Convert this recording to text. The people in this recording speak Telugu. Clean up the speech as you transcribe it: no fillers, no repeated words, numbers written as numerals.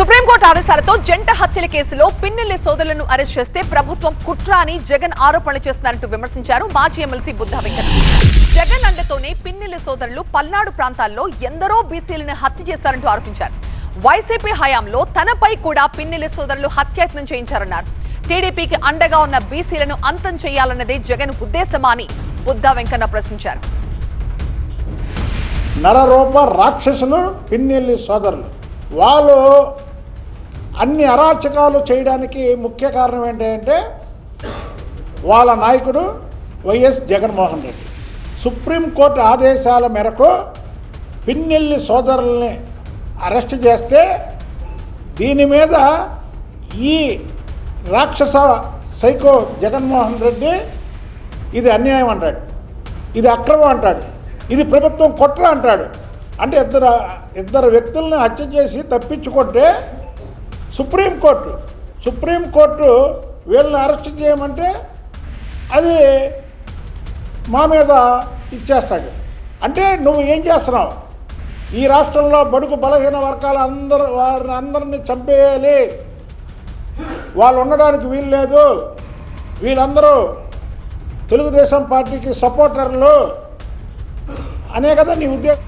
సుప్రీంకోర్టు ఆదేశాలతో జంట హత్యల కేసులో పిన్నెల్లి సోదరులను అరెస్ట్ చేస్తే ప్రభుత్వం కుట్ర అని జగన్ ఆరోపణలు చేస్తున్నారంటూ విమర్శించారు మాజీ ఎమ్మెల్సీ బుద్ధా వెంకట. జగన్ అండతోనే పిన్నెల్లి సోదరులు పల్నాడు ప్రాంతాల్లో ఎందరో బీసీలను హత్య చేశారంటూ ఆరోపించారు. వైసీపీ హయాంలో తనపై కూడా పిన్నెల్లి సోదరులు హత్యాయత్నం చేయించారన్నారు. టీడీపీకి అండగా ఉన్న బీసీలను అంతం చేయాలన్నదే జగన్ ఉద్దేశమా అని బుద్ధా వెంకన్న ప్రశ్నించారు. నరరూప రాక్షసులు పిన్నెల్లి సోదరులు. వాళ్ళు అన్ని అరాచకాలు చేయడానికి ముఖ్య కారణం ఏంటంటే వాళ్ళ నాయకుడు వైఎస్ జగన్మోహన్ రెడ్డి. సుప్రీంకోర్టు ఆదేశాల మేరకు పిన్నెల్లి సోదరుల్ని అరెస్ట్ చేస్తే దీని మీద ఈ రాక్షస సైకో జగన్మోహన్ రెడ్డి ఇది అన్యాయం అంటాడు, ఇది అక్రమం అంటాడు, ఇది ప్రభుత్వం కుట్ర అంటాడు. అంటే ఇద్దరు వ్యక్తులను హత్య చేసి తప్పించుకుంటే సుప్రీంకోర్టు వీళ్ళని అరెస్ట్ చేయమంటే అది మా మీద ఇచ్చేస్తాడు. అంటే నువ్వు ఏం చేస్తున్నావు? ఈ రాష్ట్రంలో బడుగు బలహీన వర్గాల వారిని అందరినీ చంపేయాలి, వాళ్ళు ఉండడానికి వీలు లేదు, వీళ్ళందరూ తెలుగుదేశం పార్టీకి సపోర్టర్లు అనే కదా నీ ఉద్దేశం.